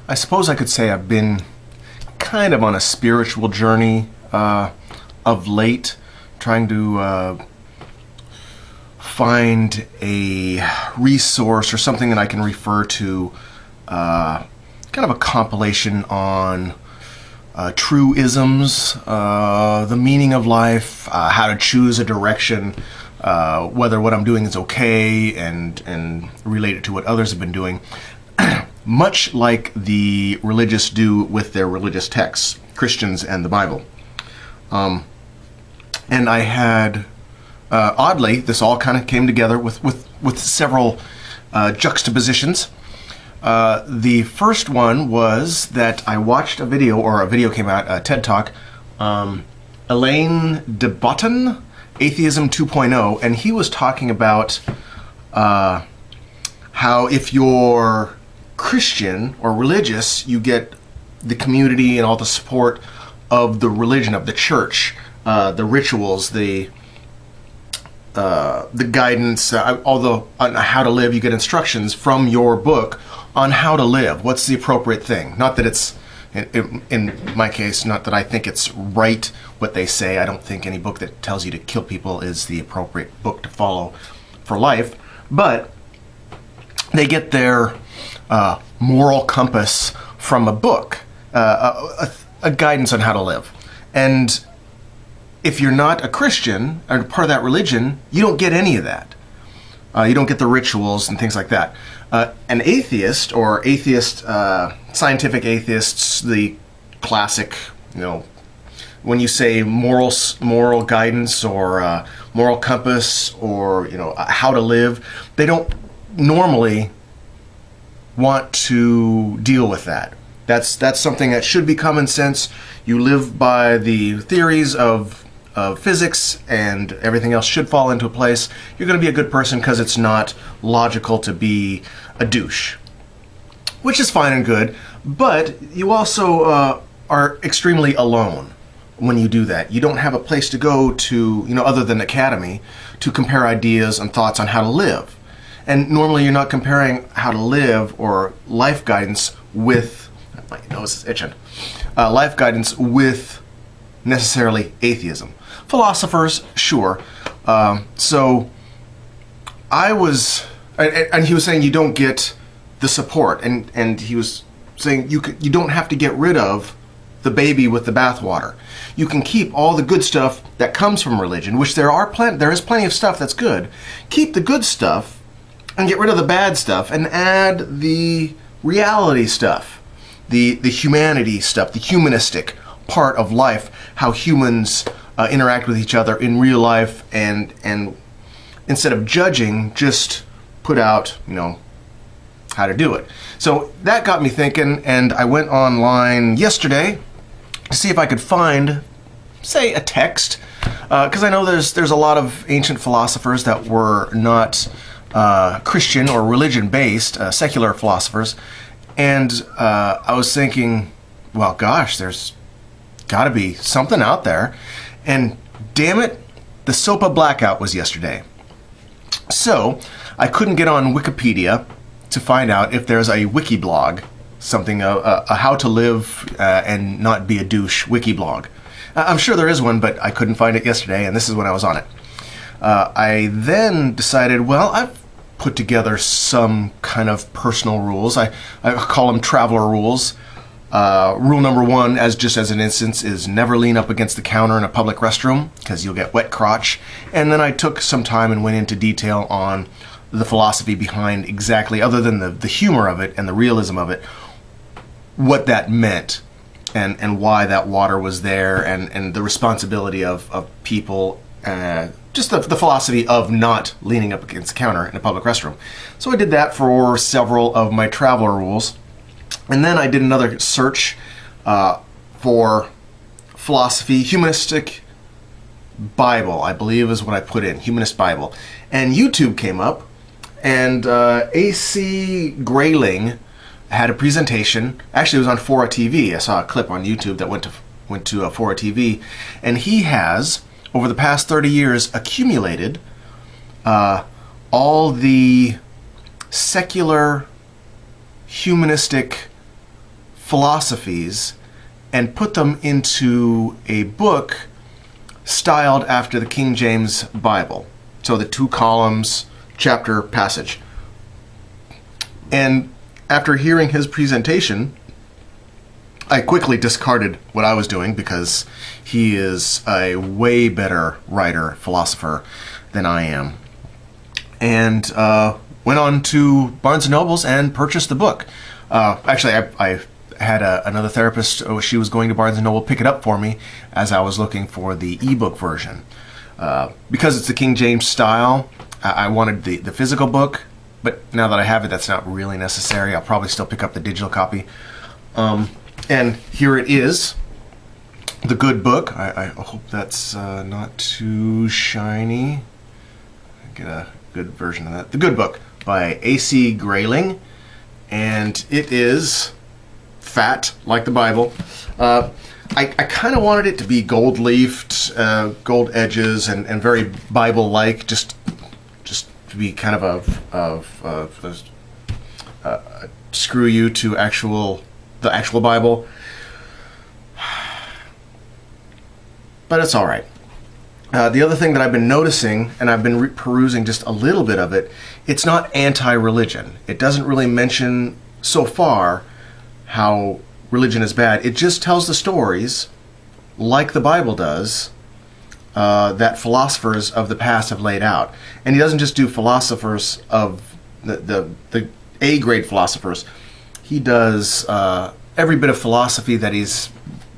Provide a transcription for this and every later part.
I suppose I could say I've been kind of on a spiritual journey of late, trying to find a resource or something that I can refer to, kind of a compilation on truisms, the meaning of life, how to choose a direction, whether what I'm doing is okay, and relate it to what others have been doing, much like the religious do with their religious texts, Christians and the Bible. And I had, oddly, this all kind of came together with several juxtapositions. The first one was that I watched a video, or a video came out, a TED Talk, Alain de Botton, Atheism 2.0, and he was talking about how if you're Christian or religious, you get the community and all the support of the religion, of the church, the rituals, the guidance, although on how to live, you get instructions from your book on how to live. What's the appropriate thing? Not that it's, in my case, not that I think it's right what they say. I don't think any book that tells you to kill people is the appropriate book to follow for life. But they get their moral compass from a book, a guidance on how to live. And if you're not a Christian or part of that religion, you don't get any of that. You don't get the rituals and things like that. An atheist, or scientific atheists, the classic, when you say moral guidance or moral compass, or how to live, they don't normally want to deal with that. That's something that should be common sense. You live by the theories of physics, and everything else should fall into place. You're going to be a good person because it's not logical to be a douche, which is fine and good, but you also are extremely alone when you do that. You don't have a place to go to, other than Academy, to compare ideas and thoughts on how to live. And normally you're not comparing how to live or life guidance with, my nose is itching, life guidance with necessarily atheism. Philosophers, sure. So I was, and he was saying you don't get the support, and he was saying you don't have to get rid of the baby with the bathwater. You can keep all the good stuff that comes from religion, which there is plenty of stuff that's good. Keep the good stuff and get rid of the bad stuff, and add the reality stuff, the humanity stuff, the humanistic part of life, how humans interact with each other in real life, and instead of judging, just put out, how to do it. So that got me thinking, and I went online yesterday to see if I could find, say, a text, because I know there's a lot of ancient philosophers that were not Christian or religion-based, secular philosophers, and I was thinking, well, gosh, there's got to be something out there. And damn it, the SOPA blackout was yesterday. So I couldn't get on Wikipedia to find out if there's a wiki blog, something, a how to live and not be a douche wiki blog. I'm sure there is one, but I couldn't find it yesterday, and this is when I was on it. I then decided, well, I've put together some kind of personal rules. I call them traveler rules. Rule number one, just as an instance, is never lean up against the counter in a public restroom, because you'll get wet crotch. And then I took some time and went into detail on the philosophy behind exactly, other than the humor of it and the realism of it, what that meant, and why that water was there, and the responsibility of people, just the philosophy of not leaning up against the counter in a public restroom. So I did that for several of my traveler rules. And then I did another search for philosophy, humanistic Bible, I believe is what I put in, Humanist Bible. And YouTube came up, and A.C. Grayling had a presentation. Actually, it was on Fora TV. I saw a clip on YouTube that went to Fora TV. And he has, over the past 30 years, accumulated all the secular humanistic philosophies and put them into a book styled after the King James Bible. So the 2 columns, chapter, passage. And after hearing his presentation, I quickly discarded what I was doing because he is a way better writer, philosopher than I am. And went on to Barnes & Noble's and purchased the book. Actually, I had another therapist, she was going to Barnes & Noble pick it up for me as I was looking for the ebook version. Because it's the King James style, I wanted the physical book, but now that I have it, that's not really necessary. I'll probably still pick up the digital copy. And here it is, the good book. I hope that's not too shiny. Get a good version of that. The Good Book by A.C. Grayling, and it is fat like the Bible. I kind of wanted it to be gold-leafed, gold edges, and very Bible-like, just to be kind of a screw you to the actual Bible. But it's all right. The other thing that I've been noticing, and I've been perusing just a little bit of it, it's not anti-religion. It doesn't really mention, so far, how religion is bad. It just tells the stories, like the Bible does, that philosophers of the past have laid out. And he doesn't just do philosophers of the A-grade philosophers. He does every bit of philosophy that he's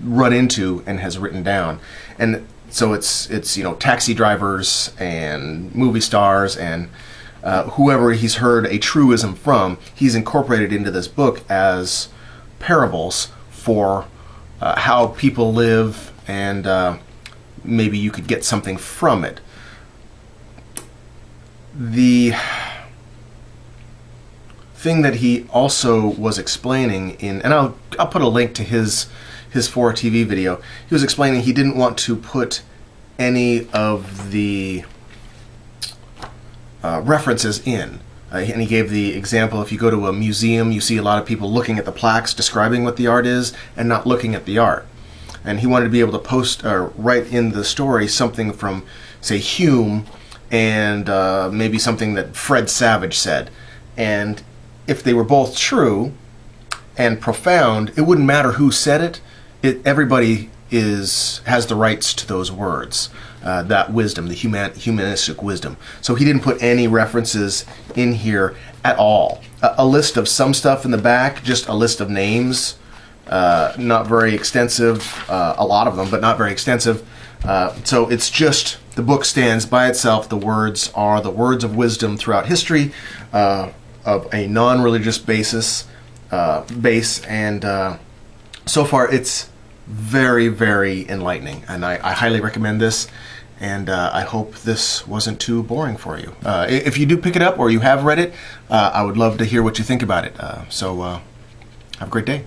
run into and has written down. And so it's taxi drivers and movie stars and whoever he's heard a truism from, he's incorporated into this book as parables for how people live, and maybe you could get something from it. The thing that he also was explaining and I'll put a link to his 4 TV video. He was explaining he didn't want to put any of the references in. And he gave the example, if you go to a museum, you see a lot of people looking at the plaques describing what the art is and not looking at the art. And he wanted to be able to post or write in the story something from, say, Hume, and maybe something that Fred Savage said. And if they were both true and profound, it wouldn't matter who said it. Everybody has the rights to those words, that wisdom, the humanistic wisdom. So he didn't put any references in here at all. A list of some stuff in the back, just a list of names, not very extensive, a lot of them, but not very extensive. So it's just, the book stands by itself. The words are the words of wisdom throughout history, of a non-religious base, and so far it's very, very enlightening, and I highly recommend this, and I hope this wasn't too boring for you. If you do pick it up or you have read it, I would love to hear what you think about it. So have a great day.